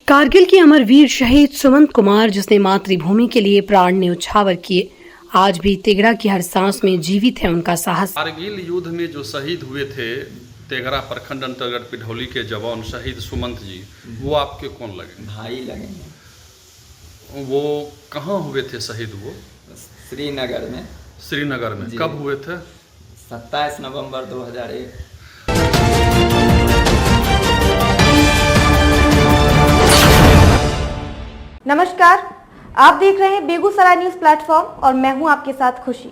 कारगिल के अमर वीर शहीद सुमंत कुमार, जिसने मातृभूमि के लिए प्राण न्यौछावर किए, आज भी तेघड़ा की हर सांस में जीवित है उनका साहस। कारगिल युद्ध में जो शहीद हुए थे तेघड़ा प्रखंड अंतर्गत पिढौली के जवान शहीद सुमंत जी, वो आपके कौन लगे? भाई लगे। वो कहाँ हुए थे शहीद? वो श्रीनगर में। श्रीनगर में कब हुए थे? 27 नवंबर 2001। नमस्कार, आप देख रहे हैं बेगूसराय न्यूज प्लेटफॉर्म और मैं हूं आपके साथ खुशी।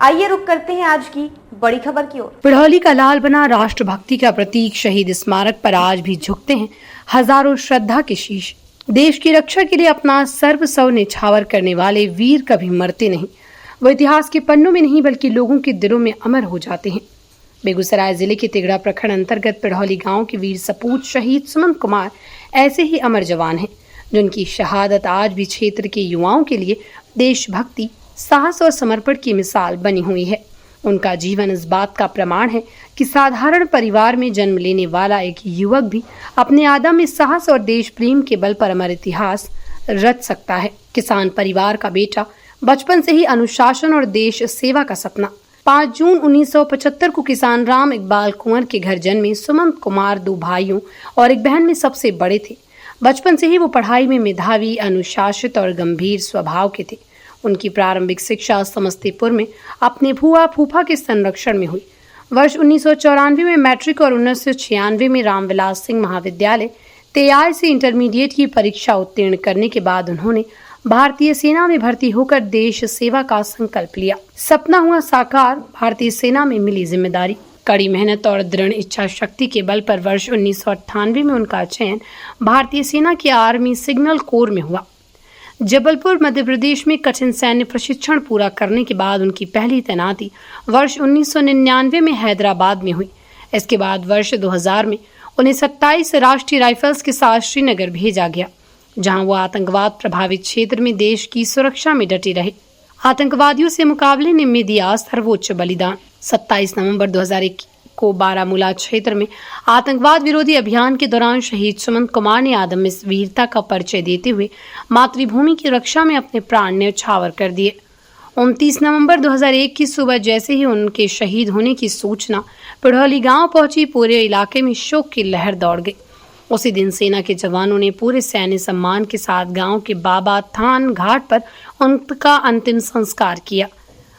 आइए रुक करते हैं आज की बड़ी खबर की ओर। पिढौली का लाल बना राष्ट्रभक्ति का प्रतीक शहीद स्मारक पर आज भी झुकते हैं हजारों श्रद्धा के शीश। देश की रक्षा के लिए अपना सर्वस्व न्यौछावर करने वाले वीर कभी मरते नहीं। वो इतिहास के पन्नों में नहीं बल्कि लोगों के दिलों में अमर हो जाते हैं। बेगूसराय जिले के तेघड़ा प्रखंड अंतर्गत पिढौली गांव के वीर सपूत शहीद सुमंत कुमार ऐसे ही अमर जवान हैं, जिनकी शहादत आज भी क्षेत्र के युवाओं के लिए देशभक्ति, साहस और समर्पण की मिसाल बनी हुई है। उनका जीवन इस बात का प्रमाण है कि साधारण परिवार में जन्म लेने वाला एक युवक भी अपने अदम्य साहस और देश प्रेम के बल पर अमर इतिहास रच सकता है। किसान परिवार का बेटा, बचपन से ही अनुशासन और देश सेवा का सपना। 5 जून 1975 को किसान राम इकबाल कुंवर के घर जन्मे सुमंत कुमार 2 भाइयों और एक बहन में सबसे बड़े थे। बचपन से ही वो पढ़ाई में मेधावी, अनुशासित और गंभीर स्वभाव के थे। उनकी प्रारंभिक शिक्षा समस्तीपुर में अपने भुआ फूफा के संरक्षण में हुई। वर्ष 1994 में मैट्रिक और 1996 में रामविलास सिंह महाविद्यालय तेयाय से इंटरमीडिएट की परीक्षा उत्तीर्ण करने के बाद उन्होंने भारतीय सेना में भर्ती होकर देश सेवा का संकल्प लिया। सपना हुआ साकार, भारतीय सेना में मिली जिम्मेदारी। कड़ी मेहनत और दृढ़ इच्छा शक्ति के बल पर वर्ष 1998 में उनका चयन भारतीय सेना की आर्मी सिग्नल कोर में हुआ। जबलपुर मध्य प्रदेश में कठिन सैन्य प्रशिक्षण पूरा करने के बाद उनकी पहली तैनाती वर्ष 1999 में हैदराबाद में हुई। इसके बाद वर्ष 2000 में उन्हें 27 राष्ट्रीय राइफल्स के साथ श्रीनगर भेजा गया, जहां वो आतंकवाद प्रभावित क्षेत्र में देश की सुरक्षा में डटे रहे। आतंकवादियों से मुकाबले में दिया सर्वोच्च बलिदान। 27 नवंबर 2001 को बारामूला क्षेत्र में आतंकवाद विरोधी अभियान के दौरान शहीद सुमंत कुमार ने आदम्य वीरता का परिचय देते हुए मातृभूमि की रक्षा में अपने प्राण न्यौछावर कर दिए। 29 नवंबर 2001 की सुबह जैसे ही उनके शहीद होने की सूचना पिढौली गांव पहुंची, पूरे इलाके में शोक की लहर दौड़ गई। उसी दिन सेना के जवानों ने पूरे सैन्य सम्मान के साथ गांव के बाबा थान घाट पर उनका अंतिम संस्कार किया।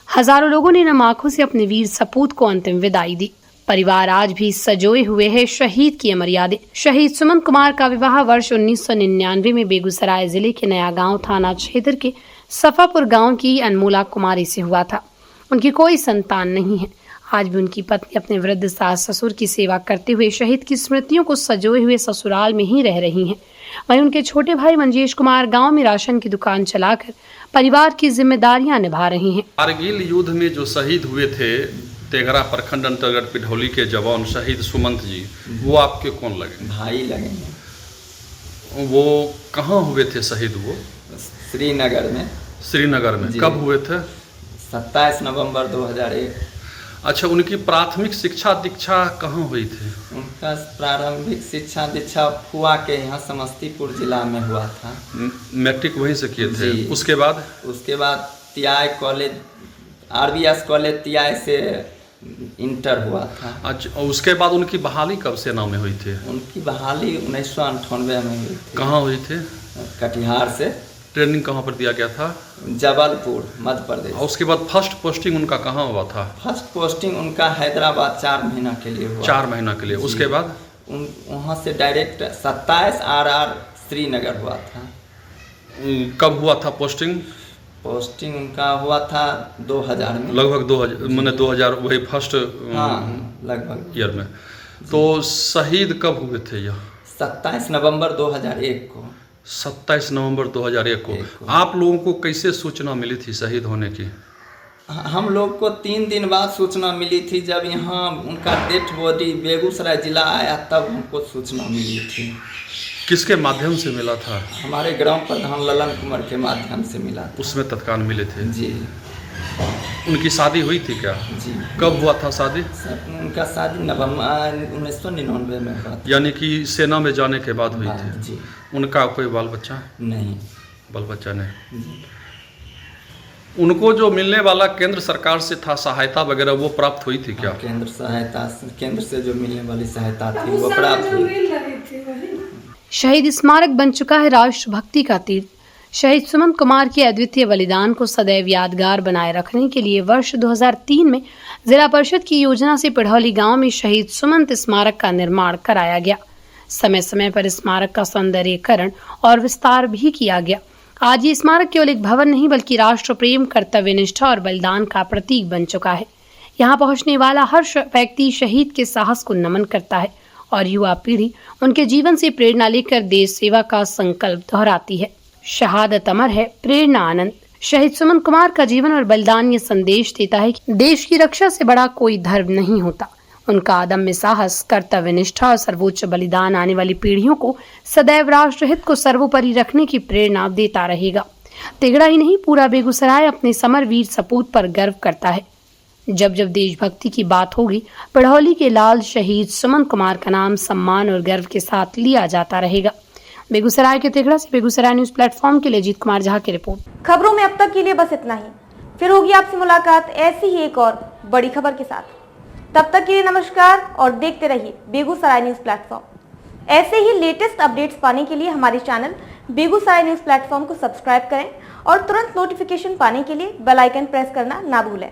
हजारों लोगों ने नम आंखों से अपने वीर सपूत को अंतिम विदाई दी। परिवार आज भी सजोए हुए है शहीद की अमर यादें। शहीद सुमंत कुमार का विवाह वर्ष 1999 में बेगूसराय जिले के नया गांव थाना क्षेत्र के सफापुर गांव की अनमोला कुमारी से हुआ था। उनकी कोई संतान नहीं है। आज भी उनकी पत्नी अपने वृद्ध सास ससुर की सेवा करते हुए शहीद की स्मृतियों को सजोए हुए ससुराल में ही रह रही हैं। वहीं उनके छोटे भाई मंजेश कुमार गांव में राशन की दुकान चलाकर परिवार की जिम्मेदारियां निभा रही हैं। कारगिल युद्ध में जो शहीद हुए थे तेघड़ा प्रखंड अंतर्गत पिढौली के जवान शहीद सुमंत जी, वो आपके कौन लगे? भाई लगे। वो कहाँ हुए थे शहीद? वो श्रीनगर में। श्रीनगर में कब हुए थे? 27 नवंबर 2001। अच्छा, उनकी प्राथमिक शिक्षा दीक्षा कहाँ हुई थी? उनका प्रारंभिक शिक्षा दीक्षा फुआ के यहाँ समस्तीपुर जिला में हुआ था। मैट्रिक वहीं से किए थे? उसके बाद तियाय कॉलेज, RBS कॉलेज तियाय से इंटर हुआ था। अच्छा, उसके बाद उनकी बहाली कब सेना में हुई थी? उनकी बहाली 1998 में हुई थी। कहाँ हुई थी? कटिहार से। ट्रेनिंग कहाँ पर दिया गया था? जबलपुर, मध्य प्रदेश। और उसके बाद फर्स्ट पोस्टिंग उनका कहाँ हुआ था? फर्स्ट पोस्टिंग उनका हैदराबाद 4 महीना के लिए हुआ। 4 महीना के लिए। उसके बाद वहाँ से डायरेक्ट 27 RR श्रीनगर हुआ था। कब हुआ था पोस्टिंग? पोस्टिंग उनका हुआ था 2000 में। लगभग 2000, मैंने 2000 वही फर्स्ट लगभग ईयर में। तो शहीद कब हुए थे यह? 27 नवंबर 2001 को। 27 नवंबर 2001 को। आप लोगों को कैसे सूचना मिली थी शहीद होने की? हम लोग को 3 दिन बाद सूचना मिली थी। जब यहाँ उनका डेथ बॉडी बेगूसराय जिला आया तब हमको सूचना मिली थी। किसके माध्यम से मिला था? हमारे ग्राम प्रधान ललन कुमार के माध्यम से मिला था। उसमें तत्काल मिले थे? जी। उनकी शादी हुई थी क्या? जी। कब हुआ था शादी? उनका शादी नवंबर 1999 में हुआ था। यानी कि सेना में जाने के बाद हुई हाँ, थी। जी। उनका कोई बाल बच्चा? नहीं। बाल बच्चा नहीं। जी। उनको जो मिलने वाला केंद्र सरकार से था सहायता वगैरह, वो प्राप्त हुई थी क्या? केंद्र से जो मिलने वाली सहायता थी वो प्राप्त हुई। शहीद स्मारक बन चुका है राष्ट्रभक्ति का तीर्थ। शहीद सुमंत कुमार के अद्वितीय बलिदान को सदैव यादगार बनाए रखने के लिए वर्ष 2003 में जिला परिषद की योजना से पिढ़ौली गांव में शहीद सुमंत स्मारक का निर्माण कराया गया। समय समय पर स्मारक का सौंदर्यीकरण और विस्तार भी किया गया। आज ये स्मारक केवल एक भवन नहीं बल्कि राष्ट्र प्रेम, कर्तव्य निष्ठा और बलिदान का प्रतीक बन चुका है। यहाँ पहुँचने वाला हर व्यक्ति शहीद के साहस को नमन करता है और युवा पीढ़ी उनके जीवन से प्रेरणा लेकर देश सेवा का संकल्प दोहराती है। शहादत अमर है, प्रेरणा अनंत। शहीद सुमंत कुमार का जीवन और बलिदान ये संदेश देता है कि देश की रक्षा से बड़ा कोई धर्म नहीं होता। उनका अदम्य साहस, कर्तव्य निष्ठा और सर्वोच्च बलिदान आने वाली पीढ़ियों को सदैव राष्ट्रहित को सर्वोपरि रखने की प्रेरणा देता रहेगा। तिगड़ा ही नहीं, पूरा बेगूसराय अपने समरवीर सपूत पर गर्व करता है। जब जब देशभक्ति की बात होगी, पिढ़ौली के लाल शहीद सुमंत कुमार का नाम सम्मान और गर्व के साथ लिया जाता रहेगा। बेगूसराय के तिगड़ा से बेगूसराय न्यूज प्लेटफॉर्म के लिए अजीत कुमार झा की रिपोर्ट। खबरों में अब तक के लिए बस इतना ही। फिर होगी आपसे मुलाकात ऐसी ही एक और बड़ी खबर के साथ। तब तक के लिए नमस्कार और देखते रहिए बेगूसराय न्यूज प्लेटफॉर्म। ऐसे ही लेटेस्ट अपडेट्स पाने के लिए हमारे चैनल बेगूसराय न्यूज प्लेटफॉर्म को सब्सक्राइब करें और तुरंत नोटिफिकेशन पाने के लिए बेल आइकन प्रेस करना ना भूलें।